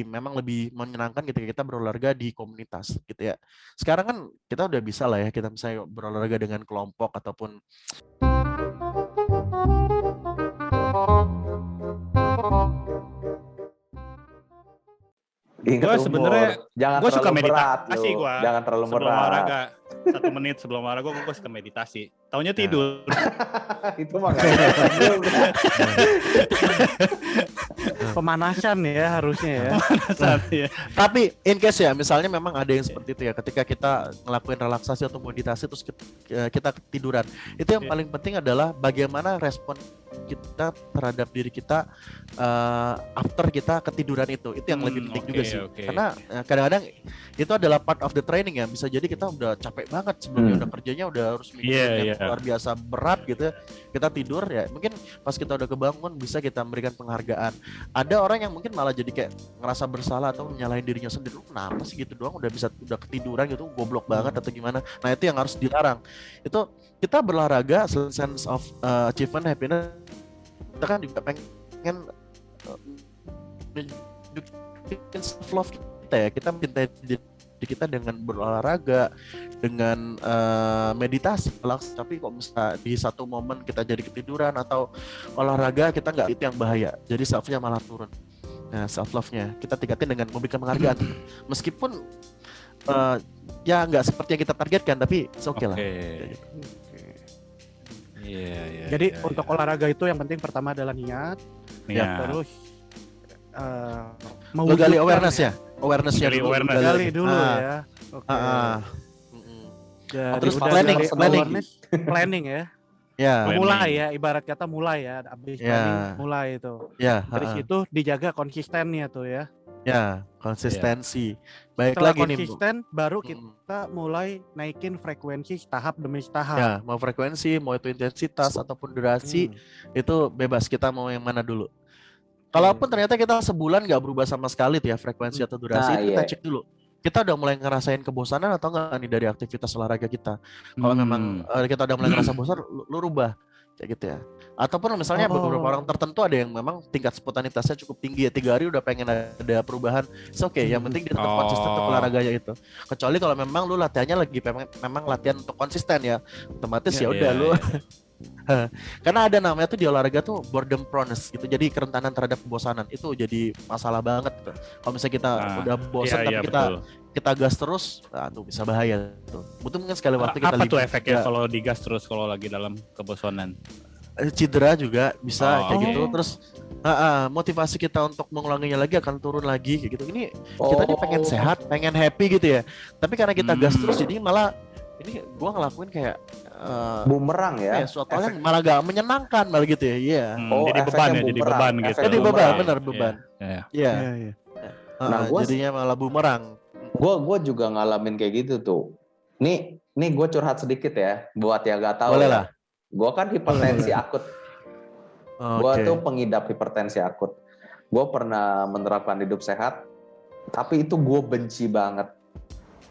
memang lebih menyenangkan ketika kita berolahraga di komunitas gitu ya. Sekarang kan kita udah bisa lah ya, kita misalnya berolahraga dengan kelompok ataupun Gue sebenarnya gue suka meditasi, gue jangan terlalu sebelum berat. olahraga 1 menit sebelum olahraga gue suka meditasi. Taunya tidur. Itu mah Pemanasan ya harusnya ya. Tapi in case ya, misalnya memang ada yang seperti itu ya, ketika kita ngelakuin relaksasi atau meditasi terus kita ketiduran, itu yang paling penting adalah bagaimana respon kita terhadap diri kita after kita ketiduran itu yang lebih penting juga sih. Karena kadang-kadang itu adalah part of the training ya. Bisa jadi kita udah capek banget sebelumnya, udah kerjanya udah harus mikirin yang luar biasa berat gitu ya. Kita tidur ya, mungkin pas kita udah kebangun bisa kita memberikan penghargaan. Ada orang yang mungkin malah jadi kayak ngerasa bersalah atau menyalahin dirinya sendiri. Lu kenapa sih gitu doang udah ketiduran gitu, goblok banget atau gimana. Nah itu yang harus dilarang. Itu kita berolahraga sense of achievement, happiness, kita kan juga pengen nunjukin self love kita ya. Kita mencintai diri kita dengan berolahraga, dengan meditasi, tapi kok bisa di satu momen kita jadi ketiduran atau olahraga kita nggak, itu yang bahaya. Jadi self-nya malah turun. Nah, self love-nya kita tingkatin dengan memberikan penghargaan. Meskipun ya nggak seperti yang kita targetkan, tapi oke lah. Jadi untuk olahraga itu yang penting pertama adalah niat. Terus gali awareness ya. Awareness-nya dulu. Gali dulu ya. Terus planning ya. Mulai ya, ibarat kata mulai ya, habis planning mulai itu. Dari situ dijaga konsistennya tuh ya. Ya, konsistensi. Baik setelah lagi konsisten nih, baru kita mulai naikin frekuensi tahap demi tahap. Ya, mau frekuensi, mau itu intensitas ataupun durasi, itu bebas, kita mau yang mana dulu. Kalaupun ternyata kita sebulan nggak berubah sama sekali tuh ya frekuensi atau durasi, itu kita cek dulu. Kita udah mulai ngerasain kebosanan atau enggak nih dari aktivitas olahraga kita. Kalau memang kita udah mulai ngerasa bosan, lu rubah kayak gitu ya. Ataupun misalnya beberapa orang tertentu ada yang memang tingkat spontanitasnya cukup tinggi ya, 3 hari udah pengen ada perubahan. Yang penting dia tetap konsisten untuk olahraganya itu. Kecuali kalau memang lu latihannya lagi memang latihan untuk konsisten ya, otomatis ya udah lu. Karena ada namanya tuh di olahraga tuh boredom proneness gitu. Jadi kerentanan terhadap kebosanan itu jadi masalah banget gitu. Kalau misalnya kita udah bosan tapi kita gas terus, tuh bisa bahaya tuh. Butuh mungkin sekali waktu kita apa tuh efeknya kalau digas terus kalau lagi dalam kebosanan? Cedera juga bisa kayak gitu. Terus motivasi kita untuk mengulanginya lagi akan turun lagi kayak gitu. Ini kita nih pengen sehat, pengen happy gitu ya. Tapi karena kita gas terus jadi malah ini gua ngelakuin kayak bumerang ya. Suatu hal yang malah gak menyenangkan malah gitu ya. Iya. Jadi beban ya, jadi beban gitu. Jadi beban, benar beban. Iya. Nah, jadinya malah bumerang. Gue juga ngalamin kayak gitu tuh. Nih gue curhat sedikit ya, buat yang gak tahu. Boleh lah. Gue kan hipertensi akut. Gue tuh pengidap hipertensi akut. Gue pernah menerapkan hidup sehat, tapi itu gue benci banget.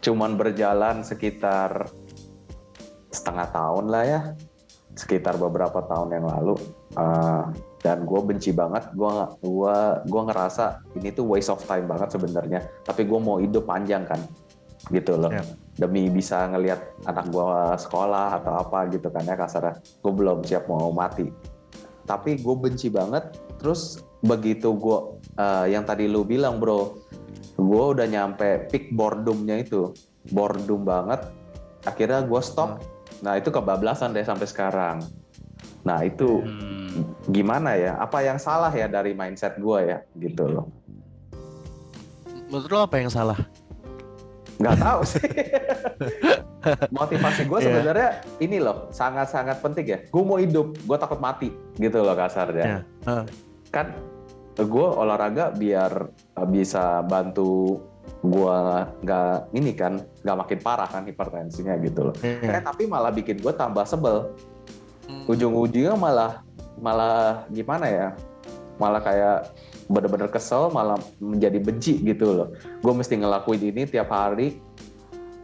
Cuman berjalan sekitar setengah tahun lah ya, sekitar beberapa tahun yang lalu. Dan gue benci banget. Gue ngerasa ini tuh waste of time banget sebenarnya. Tapi gue mau hidup panjang kan, gitu loh. Demi bisa ngelihat anak gue sekolah atau apa gitu kan ya kasarnya. Gue belum siap mau mati. Tapi gue benci banget. Terus begitu gue yang tadi lu bilang bro, gue udah nyampe peak boredomnya itu, boredom banget. Akhirnya gue stop. Nah itu kebablasan deh sampai sekarang. Nah itu gimana ya? Apa yang salah ya dari mindset gue ya gitu loh? Menurut lo apa yang salah? Nggak tahu sih. Motivasi gue sebenarnya ini loh, sangat-sangat penting ya. Gue mau hidup, gue takut mati gitu loh kasarnya. Kan gue olahraga biar bisa bantu gue nggak makin parah kan hipertensinya gitu loh. Tapi malah bikin gue tambah sebel. Ujung-ujungnya malah gimana ya? Malah kayak bener-bener kesel, malah menjadi benci gitu loh. Gue mesti ngelakuin ini tiap hari.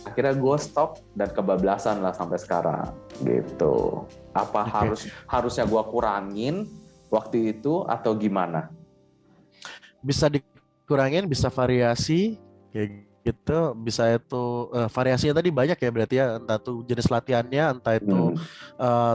Akhirnya gue stop dan kebablasan lah sampai sekarang gitu. Apa harusnya gue kurangin waktu itu atau gimana? Bisa kurangin, bisa variasi kayak gitu, bisa itu variasinya tadi banyak ya berarti ya, entah itu jenis latihannya, entah itu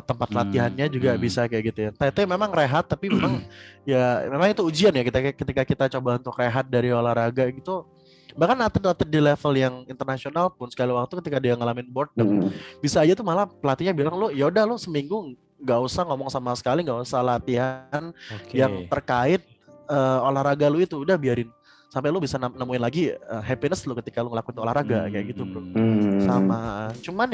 tempat latihannya juga bisa kayak gitu ya. Entah itu memang rehat, tapi memang ya memang itu ujian ya ketika kita coba untuk rehat dari olahraga gitu. Bahkan atlet-atlet di level yang internasional pun sekali waktu ketika dia ngalamin boredom, bisa aja tuh malah pelatihnya bilang lu ya udah lu seminggu nggak usah ngomong sama sekali, nggak usah latihan yang terkait olahraga lu itu, udah biarin sampai lu bisa nemuin lagi happiness lu ketika lu ngelakuin olahraga kayak gitu bro. Sama cuman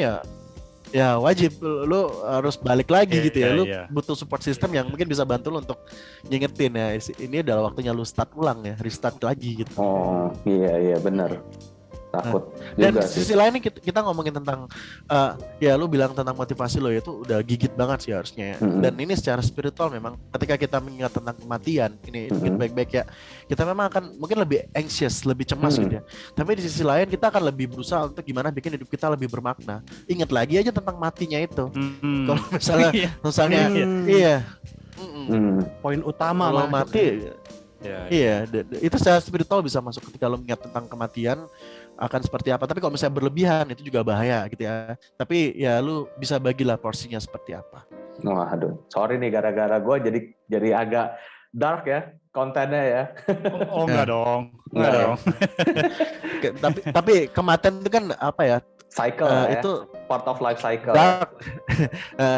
ya wajib lu harus balik lagi gitu ya. Lu butuh support system yang mungkin bisa bantu lu untuk ngingetin ya, ini adalah waktunya lu start ulang ya, restart lagi gitu. Oh iya benar. Takut dan di sisi lain kita ngomongin tentang ya lu bilang tentang motivasi lo, itu udah gigit banget sih harusnya ya. Dan ini secara spiritual memang ketika kita mengingat tentang kematian ini mungkin baik-baik ya, kita memang akan mungkin lebih anxious, lebih cemas gitu ya. Tapi di sisi lain kita akan lebih berusaha untuk gimana bikin hidup kita lebih bermakna. Ingat lagi aja tentang matinya itu. Kalau misalnya poin utama kalau mati itu secara spiritual bisa masuk ketika lo mengingat tentang kematian akan seperti apa. Tapi kalau misalnya berlebihan itu juga bahaya gitu ya. Tapi ya lu bisa bagilah porsinya seperti apa. Waduh, sorry nih gara-gara gue jadi agak dark ya kontennya ya. Enggak dong. Enggak dong. tapi kematian itu kan apa ya? Cycle itu part of life cycle.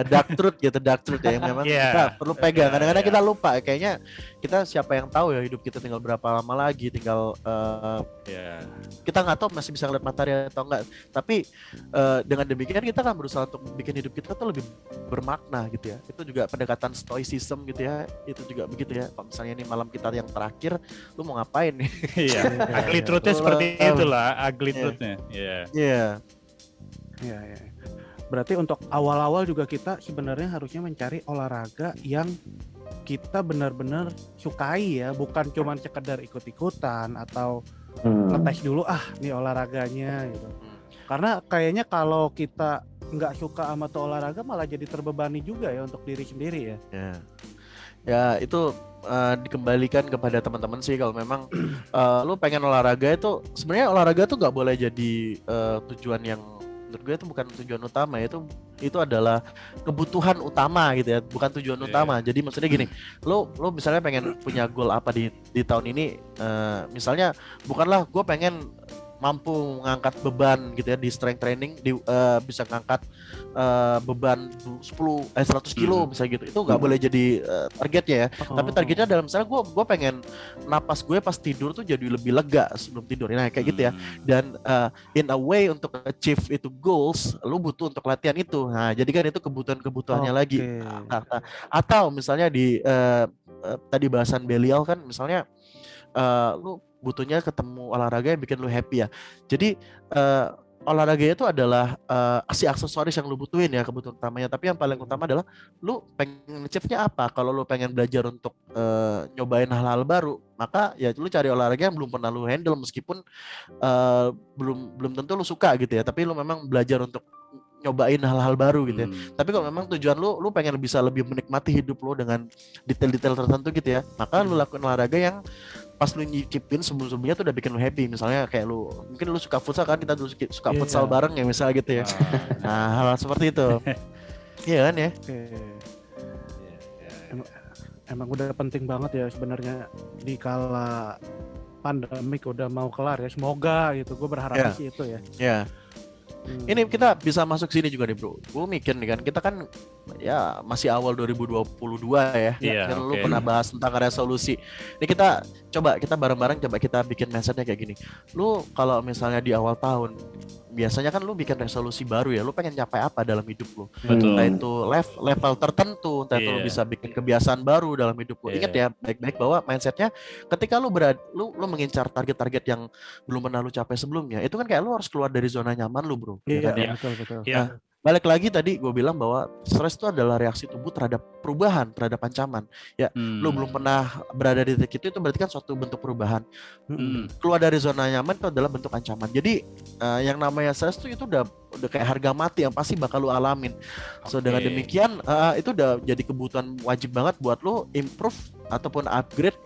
Dark truth gitu, dark truth ya yang memang kita perlu pegang. Kadang-kadang kita lupa, kayaknya kita siapa yang tahu ya hidup kita tinggal berapa lama lagi, tinggal kita nggak tahu masih bisa ngeliat matahari atau enggak. Tapi dengan demikian kita kan berusaha untuk bikin hidup kita tuh lebih bermakna gitu ya. Itu juga pendekatan stoicism gitu ya. Itu juga begitu ya. Kalau misalnya ini malam kita yang terakhir, lu mau ngapain nih? Ugly truth-nya seperti itulah, ugly truth-nya. Iya. Berarti untuk awal-awal juga kita sebenarnya harusnya mencari olahraga yang kita benar-benar sukai ya, bukan cuma sekedar ikut-ikutan atau ngetes dulu nih olahraganya gitu. Karena kayaknya kalau kita nggak suka sama tuh olahraga malah jadi terbebani juga ya untuk diri sendiri ya. Ya itu dikembalikan kepada teman-teman sih. Kalau memang lu pengen olahraga, itu sebenarnya olahraga tuh nggak boleh jadi tujuan yang menurut gue itu bukan tujuan utama, itu adalah kebutuhan utama gitu ya, bukan tujuan utama. Jadi maksudnya gini, lo misalnya pengen punya goal apa di tahun ini, misalnya bukanlah gue pengen mampu mengangkat beban gitu ya di strength training, bisa ngangkat beban 100 kilo misalnya gitu. Itu nggak boleh jadi targetnya ya. Tapi targetnya adalah misalnya gue pengen napas gue pas tidur tuh jadi lebih lega sebelum tidur. Nah kayak gitu ya. Dan in a way untuk achieve itu goals, lu butuh untuk latihan itu. Nah jadi kan itu kebutuhannya lagi. Atau misalnya di tadi bahasan Belial kan, misalnya lu butuhnya ketemu olahraga yang bikin lu happy ya. Jadi olahraga itu adalah si aksesoris yang lu butuhin ya, kebutuhan utamanya. Tapi yang paling utama adalah lu pengen achieve-nya apa. Kalau lu pengen belajar untuk nyobain hal-hal baru, maka ya lu cari olahraga yang belum pernah lu handle, meskipun belum tentu lu suka gitu ya. Tapi lu memang belajar untuk nyobain hal-hal baru gitu ya. Tapi kalau memang tujuan lu pengen bisa lebih menikmati hidup lu dengan detail-detail tertentu gitu ya, maka lu lakukan olahraga yang pas lu nyicipin sebelum-sebelumnya tuh udah bikin lu happy. Misalnya kayak mungkin lu suka futsal kan, kita dulu suka futsal bareng ya misalnya gitu ya. Nah hal seperti itu. Iya kan ya. Emang udah penting banget ya sebenarnya di kala pandemik udah mau kelar ya, semoga gitu. Gue berharap sih itu ya. Ini kita bisa masuk sini juga nih bro. Gue mikir nih kan, kita kan ya masih awal 2022 ya. Kan lu pernah bahas tentang resolusi. Ini kita bareng-bareng coba kita bikin mindsetnya kayak gini. Lu kalau misalnya di awal tahun, biasanya kan lu bikin resolusi baru ya, lu pengen capai apa dalam hidup lu. Entah itu level tertentu, entah itu lu bisa bikin kebiasaan baru dalam hidup lu. Ingat ya baik-baik bahwa mindsetnya ketika lu mengincar target-target yang belum pernah lu capai sebelumnya, itu kan kayak lu harus keluar dari zona nyaman lu bro. Betul. balik lagi tadi gue bilang bahwa stres itu adalah reaksi tubuh terhadap perubahan, terhadap ancaman. Ya, lu belum pernah berada di titik itu berarti kan suatu bentuk perubahan. Keluar dari zona nyaman itu adalah bentuk ancaman. Jadi yang namanya stres itu udah kayak harga mati yang pasti bakal lu alamin. So dengan demikian itu udah jadi kebutuhan wajib banget buat lu improve ataupun upgrade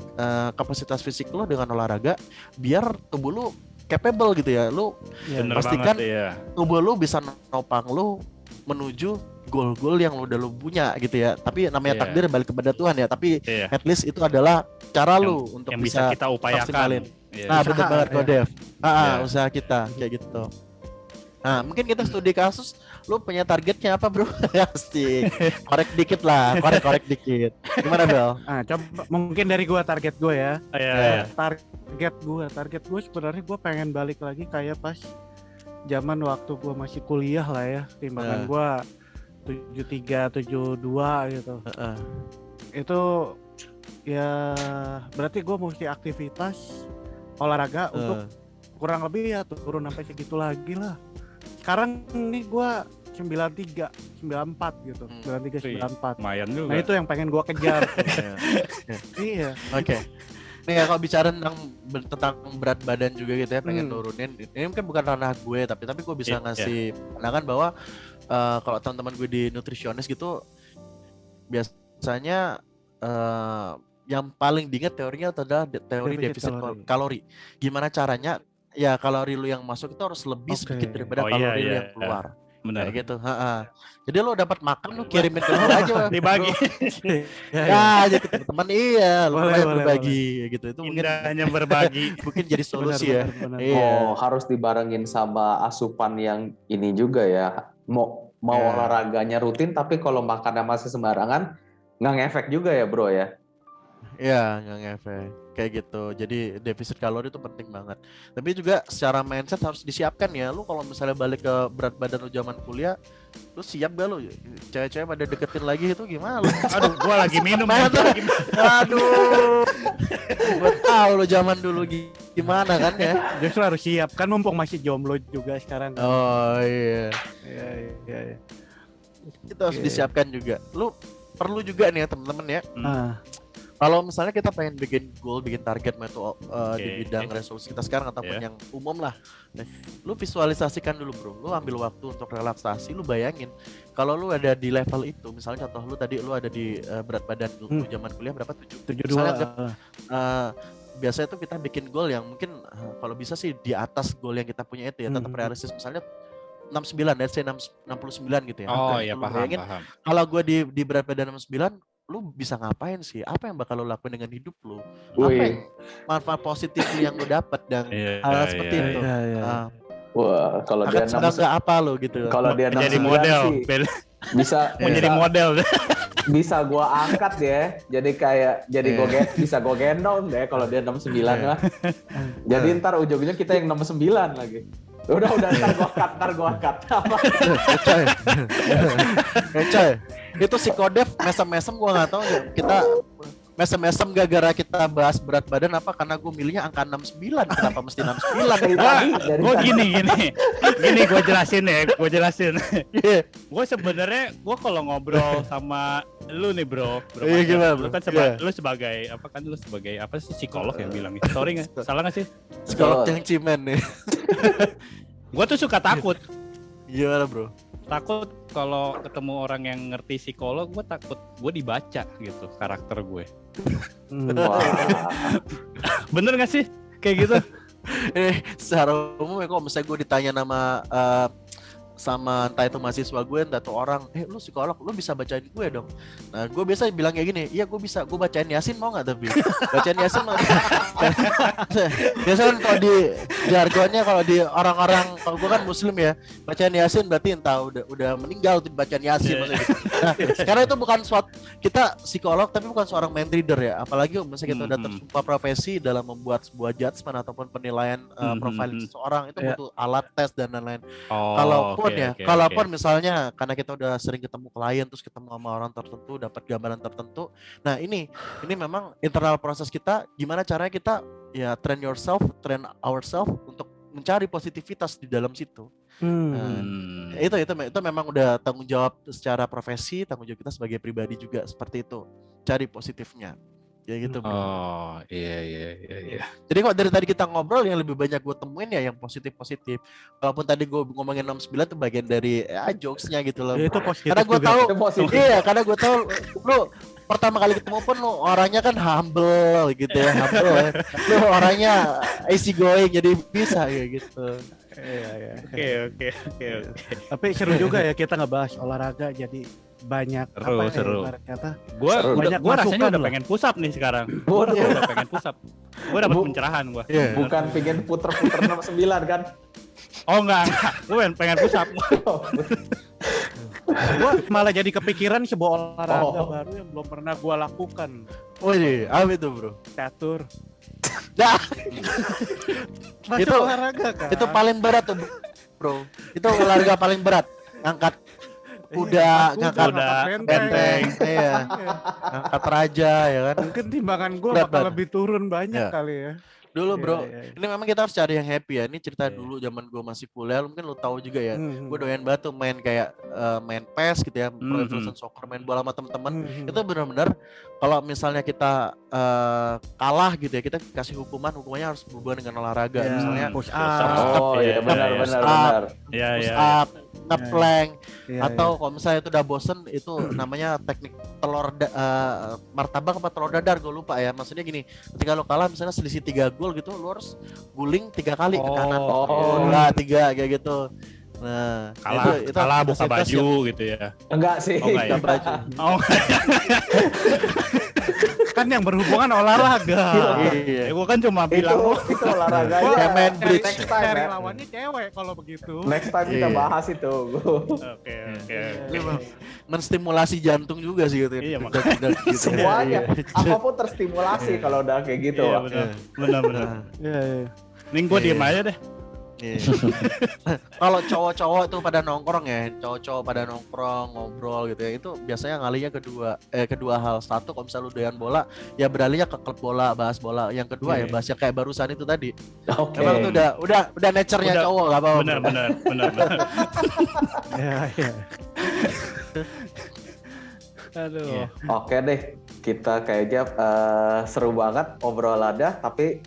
kapasitas fisik lu dengan olahraga biar tubuh lu capable gitu ya. Lu pastikan tubuh lu bisa nopang lu menuju goal-goal yang udah lu punya gitu ya. Tapi namanya takdir balik kepada Tuhan ya. Tapi at least itu adalah cara lu untuk yang bisa kita upayakan. Nah, betul banget kok Dev. Usaha kita kayak gitu. Nah, mungkin kita studi kasus, lu punya targetnya apa, Bro? Pasti. Korek dikit lah, korek dikit. Gimana, Bel? Coba mungkin dari gua target gua ya. Target gua sebenarnya gua pengen balik lagi kayak pas zaman waktu gua masih kuliah lah ya. Timbangan gua 73, 72 gitu. Itu ya berarti gua mesti aktivitas olahraga untuk kurang lebih ya turun sampai segitu lagi lah. Sekarang ini gue 93, 94 gitu. 93, 94. Lumayan juga. Nah itu yang pengen gue kejar. Iya. Oke. Nih ya, kalau bicara tentang berat badan juga gitu ya, pengen nurunin. Ini mungkin bukan ranah gue, tapi gue bisa ngasih pandangan bahwa kalau teman-teman gue di nutrisionis gitu, biasanya yang paling diingat teorinya adalah teori defisit kalori. Gimana caranya? Ya kalori lu yang masuk itu harus lebih sedikit daripada kalori lu yang keluar. Benar. Kayak gitu. Jadi lu dapat makan lu kirimin ke lu aja. Dibagi. Ya, jadi teman-teman lu berbagi gitu. Itu mungkin hanya berbagi. Mungkin jadi solusi benar. Harus dibarengin sama asupan yang ini juga ya. Mau olahraganya rutin tapi kalau makannya masih sembarangan nggak ngefek juga ya, Bro ya. Iya, nggak ngefek kayak gitu. Jadi defisit kalori itu penting banget. Tapi juga secara mindset harus disiapkan ya. Lu kalau misalnya balik ke berat badan lu zaman kuliah, lu siap gak lu? Cewek-cewek pada deketin lagi itu gimana lu? Aduh, gua lagi minum. Aduh. Gua tahu lu zaman dulu gimana kan ya. Justru harus siap kan mumpung masih jomblo juga sekarang. Oh iya. Iya. Itu harus disiapkan juga. Lu perlu juga nih ya teman-teman ya. Kalau misalnya kita pengen bikin goal, bikin target di bidang resolusi kita sekarang ataupun yang umum lah, lu visualisasikan dulu bro, lu ambil waktu untuk relaksasi, lu bayangin kalau lu ada di level itu, misalnya contoh lu tadi lu ada di berat badan lu zaman kuliah berapa 72, biasanya tuh kita bikin goal yang mungkin kalau bisa sih di atas goal yang kita punya itu ya, tetap realistis, misalnya 69, let's say 69 gitu ya. Oh iya paham. Kalau gue di berat badan 69, lu bisa ngapain sih? Apa yang bakal lu lakuin dengan hidup lu? Apa yang manfaat positif yang lu dapat dan hal seperti itu? Wah, kalau dia apa lu gitu? Kalau dia jadi model, bisa menjadi model. Bisa gua angkat ya. Jadi bisa gua gendong deh kalau dia 69 lah. Jadi ntar ujungnya kita yang 69 lagi. Udah ntar gua cut. Coy. Itu si Kodev mesem-mesem gua enggak tahu ya. Kita mesem-mesem gara-gara kita bahas berat badan apa karena gue milihnya angka 69. Kenapa mesti 69 Gue gini gue jelasin. Gue sebenarnya kalau ngobrol sama lu nih bro gimana, lu kan lu sebagai apa sih psikolog yang bilang sorry nggak salah nggak sih psikolog yang cimen nih. Gue tuh suka takut. Gimana bro? Takut kalau ketemu orang yang ngerti psikolog, gue takut gue dibaca gitu karakter gue. Bener gak sih kayak gitu? Secara umum ya kalau misalnya gue ditanya sama entah itu mahasiswa gue, entah itu orang, lu psikolog, lu bisa bacain gue dong. Nah gue biasa bilang kayak gini, iya gue bisa, gue bacain Yasin mau gak tapi? Bacain Yasin mau. Biasanya kan kalau di jargonnya, kalau di orang-orang, kalau gue kan muslim ya, bacain Yasin berarti entah udah meninggal tuh bacaan Yasin. Nah karena itu bukan suatu, kita psikolog tapi bukan seorang mind reader ya, apalagi misalnya kita udah tersumpah profesi dalam membuat sebuah judgement ataupun penilaian profiling seseorang, itu butuh alat tes dan lain-lain. Kalaupun misalnya karena kita udah sering ketemu klien terus ketemu sama orang tertentu dapat gambaran tertentu. Nah, ini memang internal proses kita gimana caranya kita ya train ourselves untuk mencari positivitas di dalam situ. Itu memang udah tanggung jawab secara profesi, tanggung jawab kita sebagai pribadi juga seperti itu. Cari positifnya. Ya gitu, bro. Oh, iya. Jadi kok dari tadi kita ngobrol yang lebih banyak gue temuin ya yang positif. Walaupun tadi gue ngomongin 69 itu bagian dari jokes-nya gitu loh. Itu positif karena gue juga. tahu, Iya, karena gue tahu lu pertama kali ketemu pun lu orangnya kan humble gitu ya, humble ya. Lu orangnya easy going jadi bisa kayak gitu. Iya. Oke. Tapi seru juga ya kita ngebahas olahraga jadi banyak seru. Kata Gue rasanya udah pengen push up nih sekarang. Gue udah pengen push up. Gue dapat pencerahan gue. Bukan pengen puter-puter 69 kan? Oh enggak. Gue pengen push up. gue malah jadi kepikiran sebuah olahraga baru yang belum pernah gue lakukan. Wih, apa itu, bro? Catur. Nah, itu olahraga kan? Itu paling berat tuh, bro. Itu olahraga paling berat. Ngangkat kuda, ngangkat benteng, iya. Ngangkat raja ya kan. Mungkin timbangan gue bakal lebih turun banyak kali ya. Dulu bro, ini memang kita harus cari yang happy ya. Ini cerita dulu zaman gue masih kuliah, mungkin lu tahu juga ya. Gue doyan banget tuh main kayak main PES gitu ya, Pro Evolution Soccer, main bola sama teman-teman. Itu benar-benar kalau misalnya kita kalah gitu ya, kita kasih hukumannya harus berhubungan dengan olahraga. Misalnya push up. Oh iya benar. Push up, ngeplank, atau kalau misalnya itu udah bosen itu namanya teknik martabak apa telur dadar, gue lupa ya. Maksudnya gini, ketika lo kalah misalnya selisih 3 gol gitu, lo harus guling 3 kali ke kanan. Enggak 3 kayak gitu. Nah, itu kalah buka baju gitu ya. Enggak sih. Buka baju. Kan yang berhubungan olahraga. Iya. Gue kan cuma bilang itu olahraga ya main bridge. Next time cari lawannya cewek kalau begitu. Next time kita bahas itu. Oke. Menstimulasi jantung juga sih gitu. Iya, gitu. Semuanya apapun terstimulasi kalau udah kayak gitu. Iya, benar. Iya. Nih gue diem aja deh. Kalau cowok-cowok tuh pada nongkrong ya, cowok-cowok pada nongkrong ngobrol gitu ya, itu biasanya ngalinya kedua hal. Satu, kalau misalnya lu doyan bola, ya beralihnya ke klub bola, bahas bola. Yang kedua ya bahas yang kayak barusan itu tadi. Emang itu udah nature-nya cowok, nggak apa-apa. Benar. Iya. Aduh. Oke deh, kita kayaknya seru banget obrolannya, tapi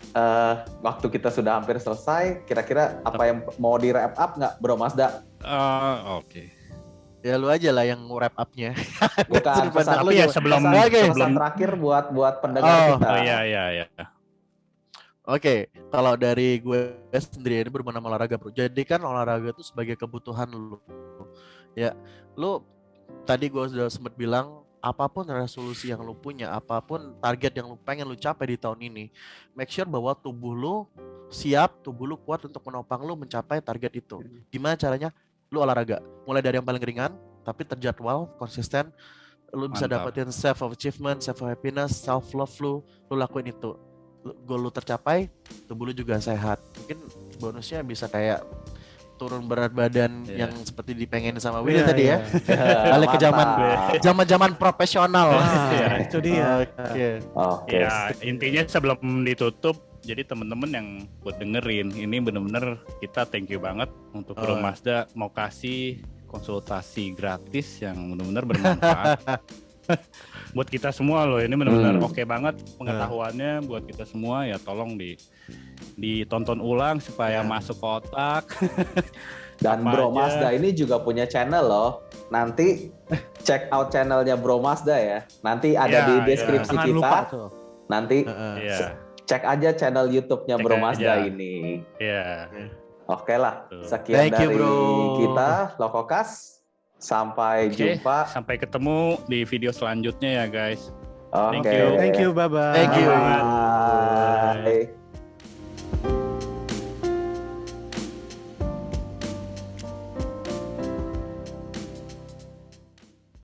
waktu kita sudah hampir selesai. Kira-kira apa yang mau di wrap up nggak, Bro Mazda? Oke. Ya lu aja lah yang wrap up-nya. Bukan pesan tapi ya sebelum terakhir buat pendengar kita. Oh iya. Oke, kalau dari gue sendiri ini berhubungan sama olahraga, bro. Jadi kan olahraga itu sebagai kebutuhan lu. Ya, lu tadi gue sudah sempat bilang, apapun resolusi yang lu punya, apapun target yang lu pengen lu capai di tahun ini, make sure bahwa tubuh lu siap, tubuh lu kuat untuk menopang lu mencapai target itu. Gimana caranya? Lu olahraga. Mulai dari yang paling ringan, tapi terjadwal, konsisten. Lu bisa dapetin self achievement, self happiness, self love lu lakuin itu. Goal lu tercapai, tubuh lu juga sehat. Mungkin bonusnya bisa kayak turun berat badan yang seperti dipengen sama Willy tadi ya. Balik ke zaman profesional. Itu dia. Oke. Ya, intinya sebelum ditutup, jadi teman-teman yang buat dengerin ini benar-benar kita thank you banget untuk Bro Mazda mau kasih konsultasi gratis yang benar-benar bermanfaat. Buat kita semua loh, ini benar-benar oke banget pengetahuannya buat kita semua. Ya tolong ditonton ulang supaya masuk ke otak. Dan Bro Mazda ini juga punya channel loh. Nanti check out channelnya Bro Mazda ya. Nanti ada di deskripsi kita. Nanti cek aja channel YouTube-nya Bro Mazda ini. Iya. Oke lah. Sekian dari kita Lokokas. Sampai jumpa. Sampai ketemu di video selanjutnya ya guys. Oke. Thank you. Bye-bye. Thank you. Bye.